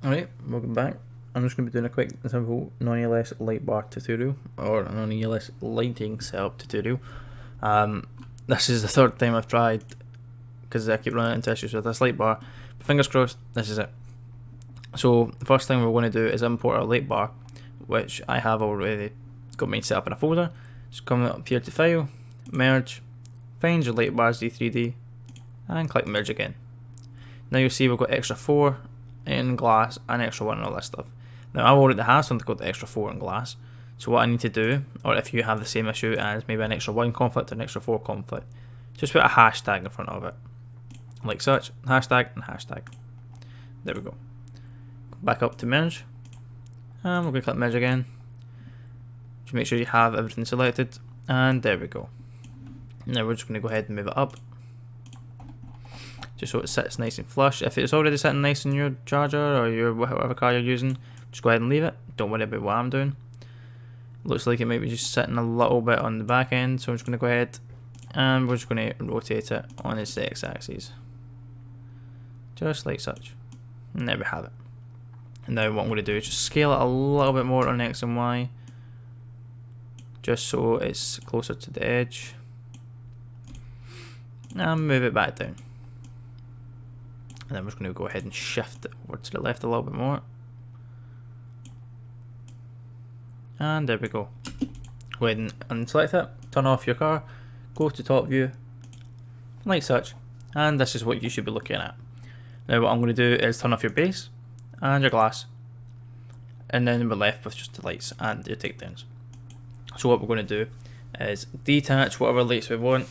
Alright, welcome back. I'm just going to be doing a quick simple non-ELS light bar tutorial, or a non-ELS lighting setup tutorial. This is the third time I've tried, because I keep running into issues with this light bar. But fingers crossed, this is it. So the first thing we're going to do is import our light bar, which I have already got mine set up in a folder. Just come up here to File, Merge, find your light bars D3D, and click Merge again. Now you'll see we've got extra 4 in glass and extra 1 and all that stuff. Now I already have something called the extra 4 in glass, so what I need to do, or if you have the same issue as maybe an extra 1 conflict or an extra 4 conflict, just put a hashtag in front of it, like such, hashtag and hashtag. There we go. Back up to merge, and we're going to click merge again. Just make sure you have everything selected, and there we go. Now we're just going to go ahead and move it up, just so it sits nice and flush. If it's already sitting nice in your charger or your whatever car you're using, just go ahead and leave it. Don't worry about what I'm doing. Looks like it might be just sitting a little bit on the back end, so I'm just going to go ahead and we're just going to rotate it on its x-axis, just like such. And there we have it. And now what I'm going to do is just scale it a little bit more on X and Y, just so it's closer to the edge, and move it back down. And then we're just going to go ahead and shift it over to the left a little bit more. And there we go. Go ahead and unselect it, turn off your car, go to top view, like such. And this is what you should be looking at. Now what I'm going to do is turn off your base and your glass. And then we're left with just the lights and your takedowns. So what we're going to do is detach whatever lights we want,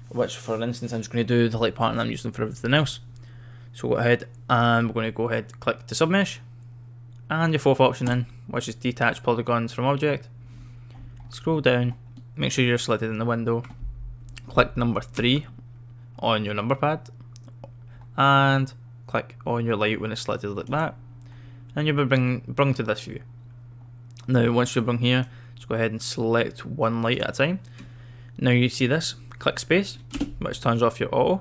which for instance I'm just going to do the light pattern I'm using for everything else. So go ahead and we're going to go ahead and click the submesh and your fourth option in, which is detach polygons from object. Scroll down, make sure you're selected in the window, click number 3 on your number pad and click on your light when it's selected like that, and you'll be brung to this view. Now once you're brung here, just go ahead and select one light at a time. Now you see this, click space, which turns off your auto,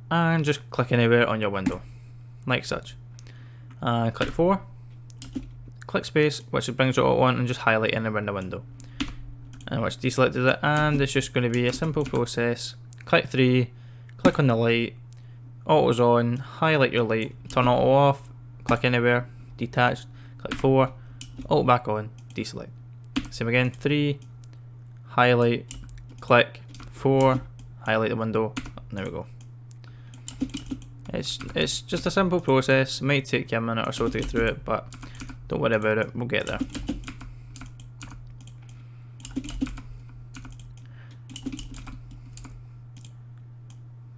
and just click anywhere on your window, like such. And click 4, click space, which brings your auto on, and just highlight anywhere in the window, and which deselected it. And it's just going to be a simple process. Click 3, click on the light, auto's on, highlight your light, turn auto off, click anywhere, detached, click 4, auto back on, deselect. Same again, 3, highlight, click, 4, highlight the window, and there we go. It's just a simple process. It might take you a minute or so to get through it, but don't worry about it, we'll get there.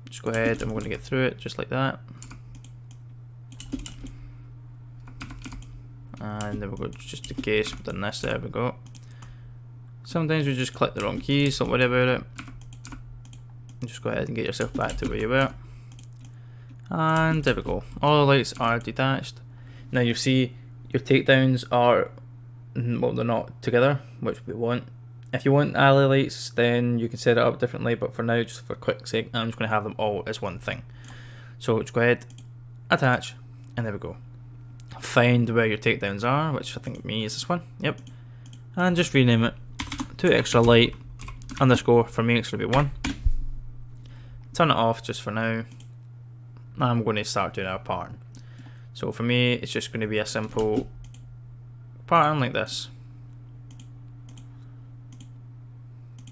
Just go ahead and we're going to get through it just like that. And then we'll go just in case we've done this, there we go. Sometimes we just click the wrong keys, don't worry about it. Just go ahead and get yourself back to where you were. And there we go, all the lights are detached. Now you see your takedowns are, well, they're not together, which we want. If you want alley lights, then you can set it up differently, but for now, just for quick sake, I'm just going to have them all as one thing. So just go ahead, attach, and there we go. Find where your takedowns are, which I think me is this one, yep. And just rename it to extra light underscore, for me it's going to be 1. Turn it off just for now. I'm going to start doing our pattern. So for me, it's just going to be a simple pattern like this.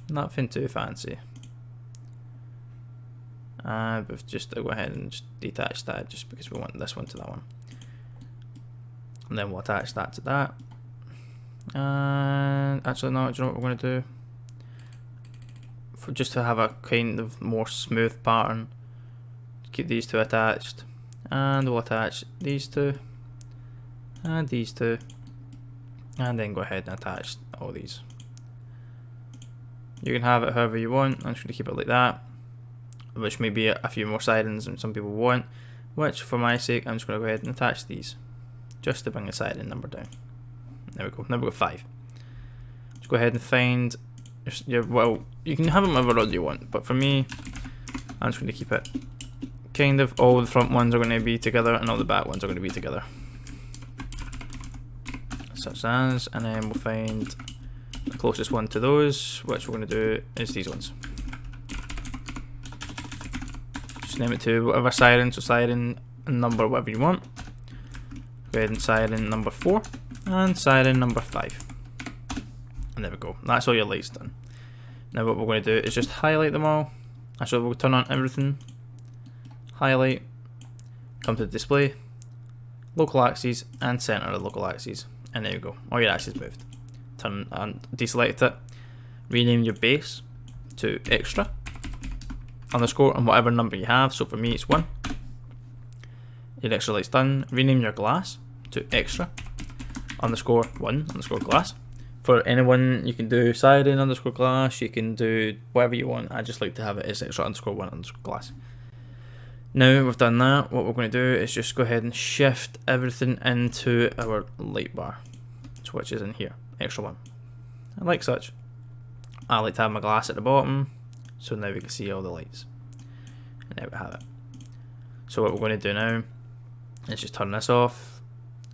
Nothing too fancy. And we've just go ahead and just detach that just because we want this one to that one. And then we'll attach that to that. And actually no, do you know what we're going to do? For just to have a kind of more smooth pattern, keep these two attached, and we'll attach these two and these two, and then go ahead and attach all these. You can have it however you want. I'm just going to keep it like that, which may be a few more sidings than some people want, which for my sake I'm just going to go ahead and attach these just to bring the siding number down. There we go, now we've got 5. Just go ahead and find your, well, you can have them whatever order you want, but for me I'm just going to keep it kind of all the front ones are going to be together and all the back ones are going to be together. such as, and then we'll find the closest one to those, which we're going to do is these ones. Just name it to whatever siren, so siren number whatever you want. Go ahead and siren number 4 and siren number 5. And there we go. That's all your lights done. Now what we're going to do is just highlight them all. Actually, we'll turn on everything. Highlight. Come to the display. Local axes and center the local axes. And there you go. All your axes moved. Turn and deselect it. Rename your base to extra underscore and whatever number you have. So for me it's 1. Your extra light's done. Rename your glass to extra underscore 1 underscore glass. For anyone, you can do siren underscore glass, you can do whatever you want. I just like to have it as extra underscore 1 underscore glass. Now we've done that, what we're going to do is just go ahead and shift everything into our light bar, which is in here, extra 1. And like such. I like to have my glass at the bottom, so now we can see all the lights. And there we have it. So what we're going to do now is just turn this off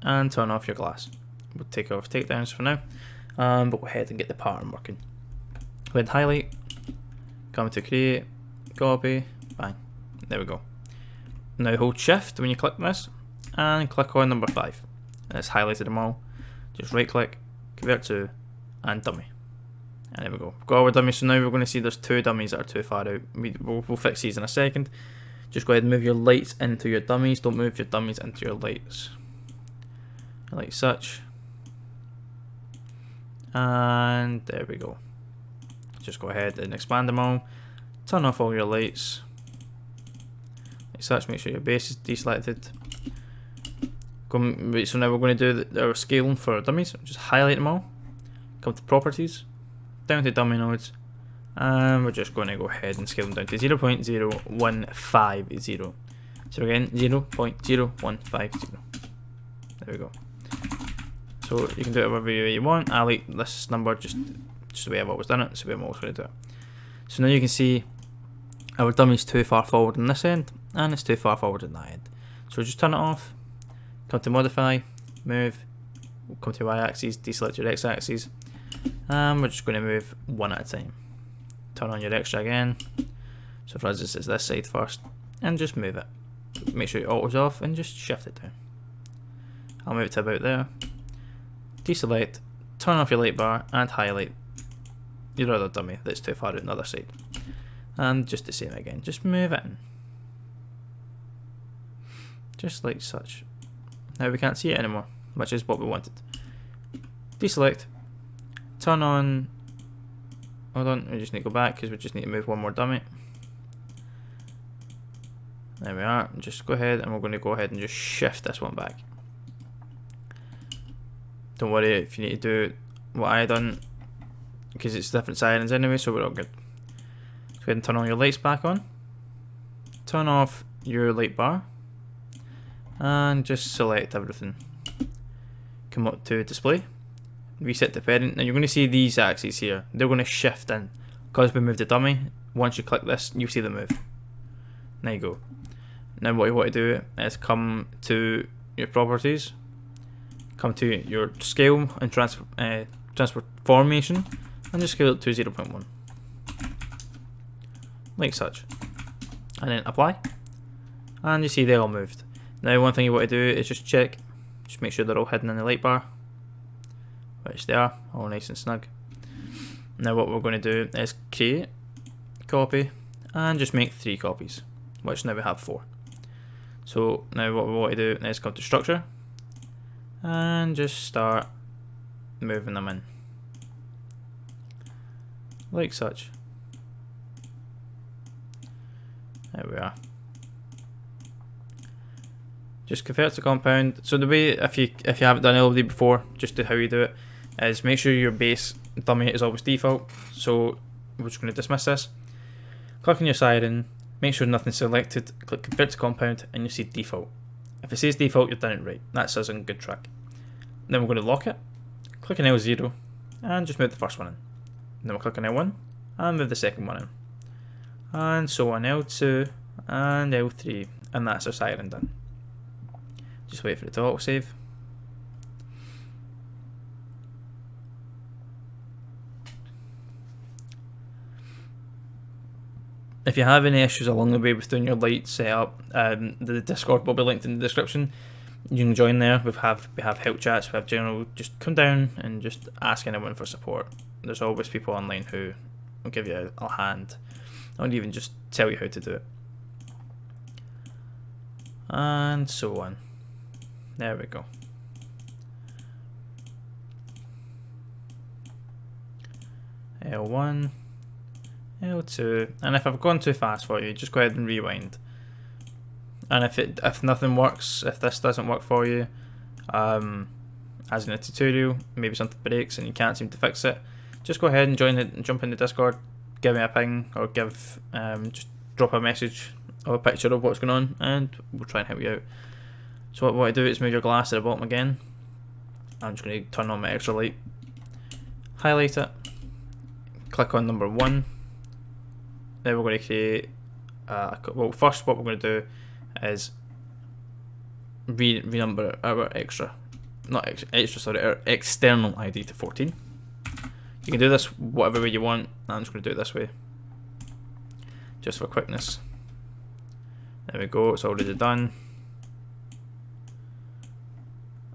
and turn off your glass. We'll take off takedowns for now. But go ahead and get the pattern working. Go ahead and highlight, come to create, copy, bang, there we go. Now hold shift when you click this and click on number 5. And it's highlighted them all. Just right click, convert to, and dummy. And there we go. We've got our dummies, so now we're going to see there's 2 dummies that are too far out. We'll fix these in a second. Just go ahead and move your lights into your dummies, don't move your dummies into your lights. Like such. And there we go. Just go ahead and expand them all. Turn off all your lights. Like such, make sure your base is deselected. So now we're going to do our scaling for our dummies. Just highlight them all. Come to properties. Down to dummy nodes. And we're just going to go ahead and scale them down to 0.0150. So again, 0.0150. There we go. So you can do it whatever you want. I like this number just the way I've always done it, so I'm always going to do it. So now you can see our dummy's too far forward on this end, and it's too far forward on that end. So just turn it off, come to modify, move, come to y-axis, deselect your x-axis, and we're just going to move 1 at a time. Turn on your extra again, so for us it's this side first, and just move it. Make sure your auto's off and just shift it down. I'll move it to about there. Deselect, turn off your light bar and highlight your other dummy that's too far out on the other side. And just the same again, just move it in. Just like such. Now we can't see it anymore, which is what we wanted. Deselect, turn on, hold on, we just need to go back because we just need to move 1 more dummy. There we are, just go ahead and we're going to go ahead and just shift this one back. Don't worry if you need to do what I done, because it's different sirens anyway, so we're all good. So go ahead and turn all your lights back on. Turn off your light bar. And just select everything. Come up to display. Reset the parent. Now you're going to see these axes here. They're going to shift in. Because we moved the dummy, once you click this, you'll see them move. There you go. Now what you want to do is come to your properties. Come to your scale and transformation and just scale it to 0.1 like such, and then apply, and you see they all moved. Now one thing you want to do is just check, just make sure they're all hidden in the light bar, which they are, all nice and snug. Now what we're going to do is create, copy, and just make 3 copies, which now we have 4. So now what we want to do is come to structure and just start moving them in like such. There we are. Just convert to compound. So the way, if you haven't done LOD before, just how you do it is make sure your base dummy is always default. So we're just going to dismiss this. Click on your siren, make sure nothing's selected, click convert to compound, and you see default. If it says default, you've done it right. That's us on good track. Then we're going to lock it, click on L0, and just move the first one in. Then we'll click on L1, and move the second one in. And so on, L2, and L3, and that's our siren done. Just wait for it to autosave. If you have any issues along the way with doing your light setup, the Discord will be linked in the description. You can join there. We have help chats, we have general, just come down and just ask anyone for support. There's always people online who will give you a hand, and even just tell you how to do it. And so on. There we go. L1, L2, and if I've gone too fast for you, just go ahead and rewind. And if nothing works, if this doesn't work for you, as in a tutorial, maybe something breaks and you can't seem to fix it, just go ahead and jump in the Discord, give me a ping, or just drop a message or a picture of what's going on, and we'll try and help you out. So what I do is move your glass to the bottom again. I'm just going to turn on my extra light, highlight it, click on number 1. Then we're going to create, well, first what we're going to do is renumber our our external ID to 14. You can do this whatever way you want. I'm just going to do it this way, just for quickness. There we go, it's already done.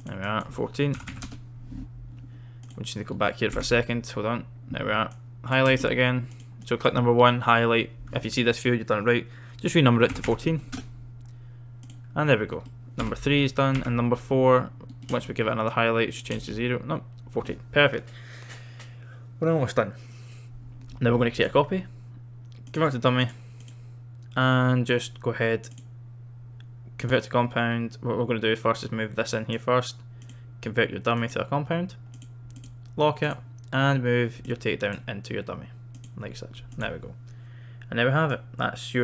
There we are, 14. We just need to go back here for a second, hold on. There we are, highlight it again. So click number 1, highlight. If you see this field, you've done it right. Just renumber it to 14. And there we go. Number 3 is done, and number 4, once we give it another highlight, it should change to 0. No, 14. Perfect. We're almost done. Now we're going to create a copy, convert to dummy, and just go ahead, convert to compound. What we're going to do first is move this in here first, convert your dummy to a compound, lock it, and move your takedown into your dummy, like such. There we go. And there we have it. That's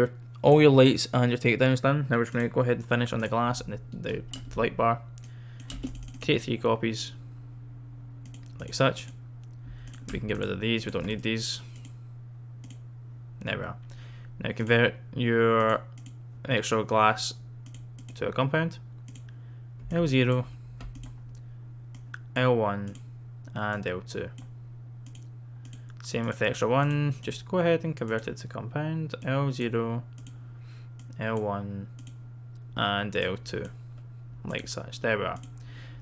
all your lights and your takedowns done. Now we're just going to go ahead and finish on the glass and the light bar. Create 3 copies, like such. We can get rid of these, we don't need these. There we are. Now convert your extra glass to a compound. L0, L1, and L2. Same with the extra one, just go ahead and convert it to compound. L0, L1, and L2, like such. There we are.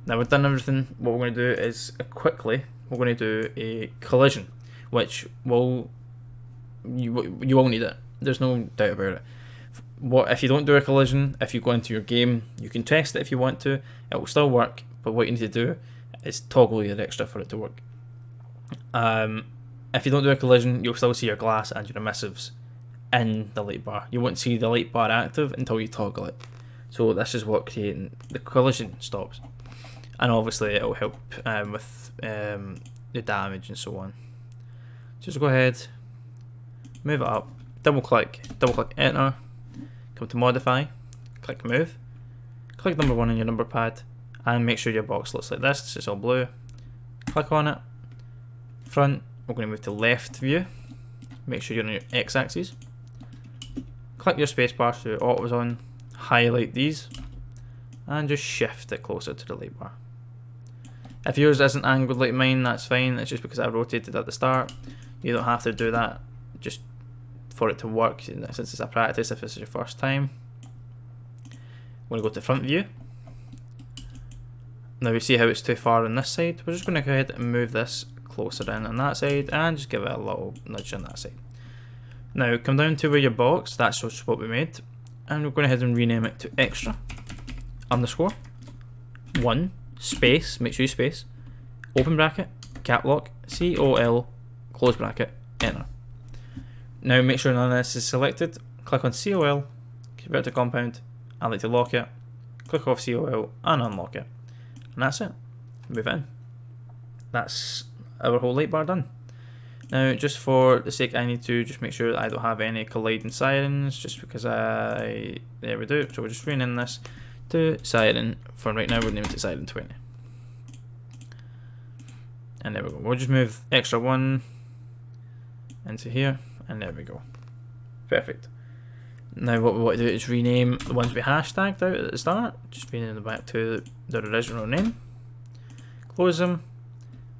Now we've done everything. What we're going to do is quickly we're going to do a collision, which you will need it. There's no doubt about it. If you don't do a collision, if you go into your game, you can test it if you want to. It will still work, but what you need to do is toggle your extra for it to work. If you don't do a collision, you'll still see your glass and your emissives in the light bar. You won't see the light bar active until you toggle it. So this is what creating the collision stops. And obviously it will help with the damage and so on. Just go ahead, move it up, double click enter, come to modify, click move, click number 1 on your number pad, and make sure your box looks like this. It's all blue. Click on it, front, we're going to move to left view, make sure you're on your X axis, click your spacebar so it was on, highlight these, and just shift it closer to the light bar. If yours isn't angled like mine, that's fine. It's just because I rotated at the start. You don't have to do that just for it to work, since it's a practice if this is your first time. We're going to go to front view. Now we see how it's too far on this side. We're just going to go ahead and move this closer in on that side and just give it a little nudge on that side. Now come down to where your box, that's just what we made, and we're going ahead and rename it to extra underscore 1 space, make sure you space, open bracket, cap lock, COL, close bracket, enter. Now make sure none of this is selected, click on COL, convert to compound, I like to lock it, click off COL and unlock it. And that's it, move in. That's our whole light bar done. Now just for the sake, I need to just make sure that I don't have any colliding sirens, just because there we do. So we're just renaming this to siren. For right now we're naming it to siren 20. And there we go. We'll just move extra 1 into here, and there we go. Perfect. Now what we want to do is rename the ones we hashtagged out at the start, just rename them back to their original name. Close them,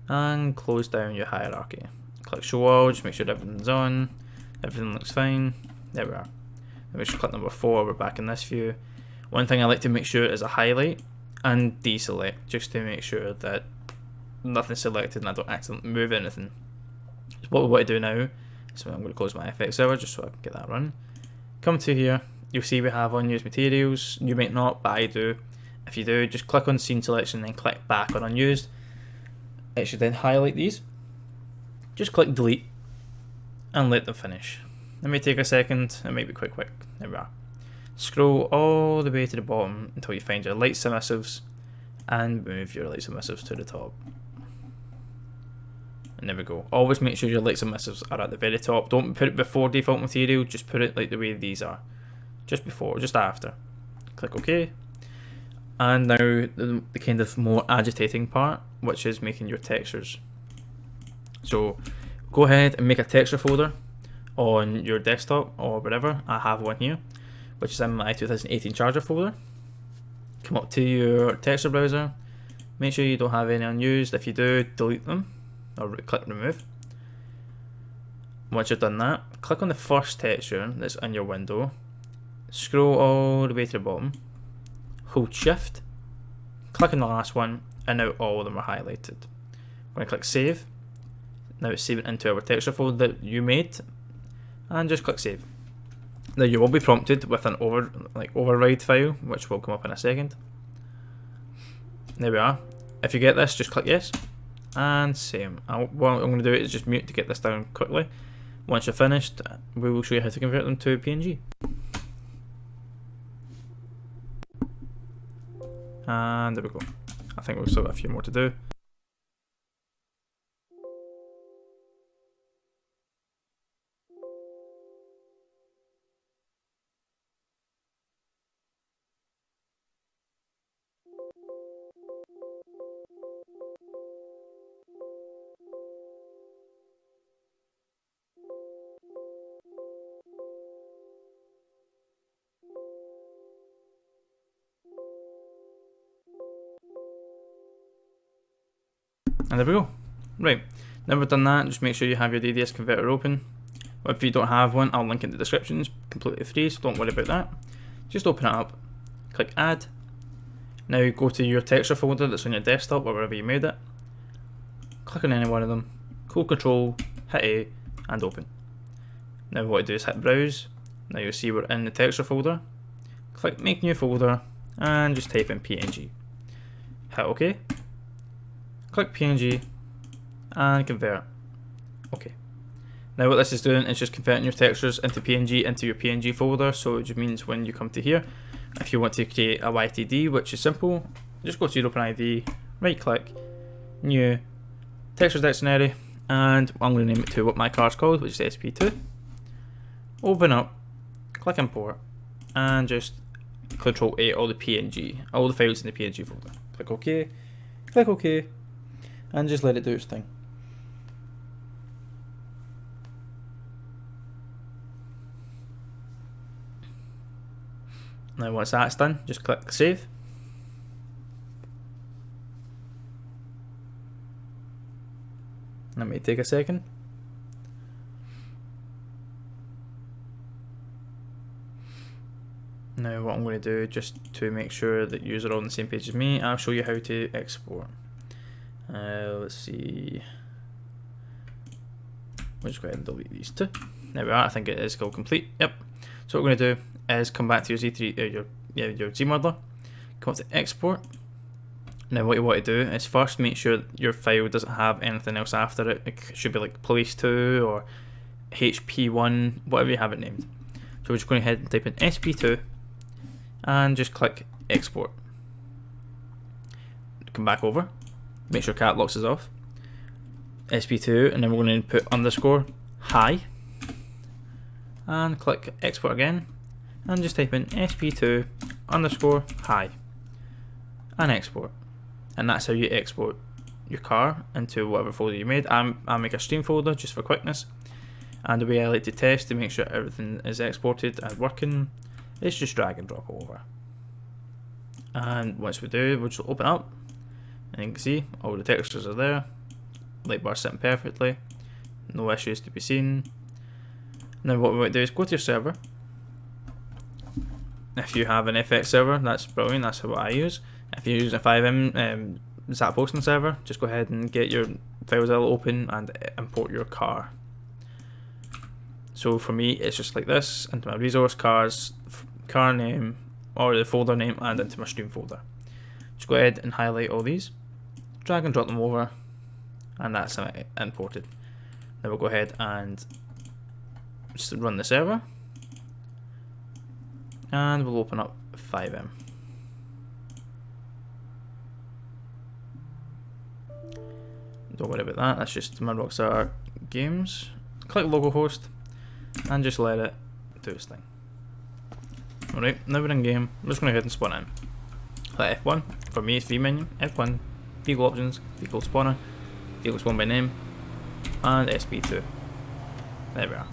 and close down your hierarchy. Click show all, just make sure everything's on, everything looks fine. There we are. Let me just click number 4, we're back in this view. One thing I like to make sure is a highlight and deselect, just to make sure that nothing's selected and I don't accidentally move anything. So what we want to do now, so I'm going to close my FX server just so I can get that running. Come to here, you'll see we have unused materials. You might not, but I do. If you do, just click on scene selection, then click back on unused. It should then highlight these. Just click delete and let them finish. It may take a second, it might be quick. There we are. Scroll all the way to the bottom until you find your light submissives and move your light submissives to the top. And there we go. Always make sure your light submissives are at the very top. Don't put it before default material, just put it like the way these are. Just before, just after. Click OK. And now the kind of more agitating part, which is making your textures. So go ahead and make a texture folder on your desktop or whatever. I have one here, which is in my 2018 Charger folder. Come up to your texture browser, make sure you don't have any unused. If you do, delete them or click remove. Once you've done that, click on the first texture that's in your window, scroll all the way to the bottom, hold shift, click on the last one, and now all of them are highlighted. I'm going to click save. Now it's saving into our texture folder that you made, and just click save. Now you will be prompted with an override file, which will come up in a second. There we are. If you get this, just click yes, and same. What I'm going to do is just mute to get this down quickly. Once you're finished, we will show you how to convert them to PNG. And there we go. I think we've still got a few more to do. And there we go. Right, now we've done that, just make sure you have your DDS converter open. If you don't have one, I'll link in the description. It's completely free, so don't worry about that. Just open it up, click add. Now go to your texture folder that's on your desktop or wherever you made it. Click on any one of them, hold control, hit A, and open. Now what I do is hit browse. Now you'll see we're in the texture folder. Click make new folder and just type in PNG. Hit OK. Click PNG and convert. Okay. Now what this is doing is just converting your textures into PNG into your PNG folder. So it just means when you come to here, if you want to create a YTD, which is simple, just go to your OpenID, right click, new, texture dictionary, and I'm going to name it to what my car's called, which is SP2. Open up, click import, and just Control A all the PNG, all the files in the PNG folder. Click OK, and just let it do its thing. Now once that's done, just click save. That may take a second. Now what I'm going to do, just to make sure that you're all on the same page as me, I'll show you how to export. Let's see. We'll just go ahead and delete these two. There we are. I think it is called complete. Yep. So what we're going to do is come back to your Z3, your ZModeler. Come up to export. Now what you want to do is first make sure your file doesn't have anything else after it. It should be like police2 or HP1, whatever you have it named. So we're just going ahead and type in SP2 and just click export. Come back over. Make sure cat locks is off. SP2, and then we're going to put underscore hi and click export again and just type in SP2 underscore hi and export. And that's how you export your car into whatever folder you made. I'll make a stream folder just for quickness, and the way I like to test to make sure everything is exported and working is just drag and drop over. And once we do, we'll just open up and you can see all the textures are there. Lightbar sitting perfectly, no issues to be seen. Now what we might do is go to your server. If you have an FX server, that's brilliant, that's what I use. If you use a FIVEM Zap hosting server, just go ahead and get your FileZilla open and import your car. So for me, it's just like this, into my resource, cars, car name, or the folder name, and into my stream folder. Just go ahead and highlight all these, drag and drop them over, and that's imported. Now we'll go ahead and just run the server, and we'll open up FiveM. Don't worry about that, that's just my Rockstar Games. Click localhost and just let it do its thing. Alright, now we're in game. I'm just going to go ahead and spawn in. Let F1, for me it's V menu, F1, vehicle options, vehicle spawner, vehicle spawn by name, and SP2. There we are.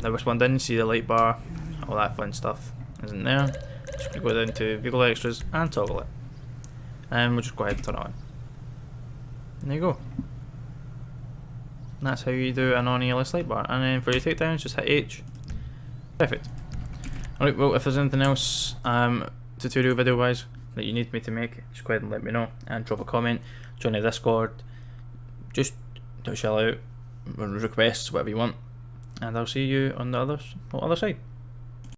Now we're spawned in, see the light bar, all that fun stuff isn't there. Just going to go down to vehicle extras and toggle it. And we'll just go ahead and turn it on. There you go. And that's how you do a non-ELS light bar. And then for your takedowns, just hit H. Perfect. Alright, well, if there's anything else tutorial video wise that you need me to make, just go ahead and let me know and drop a comment, join the Discord, just do a shout out, requests, whatever you want, and I'll see you on the other side.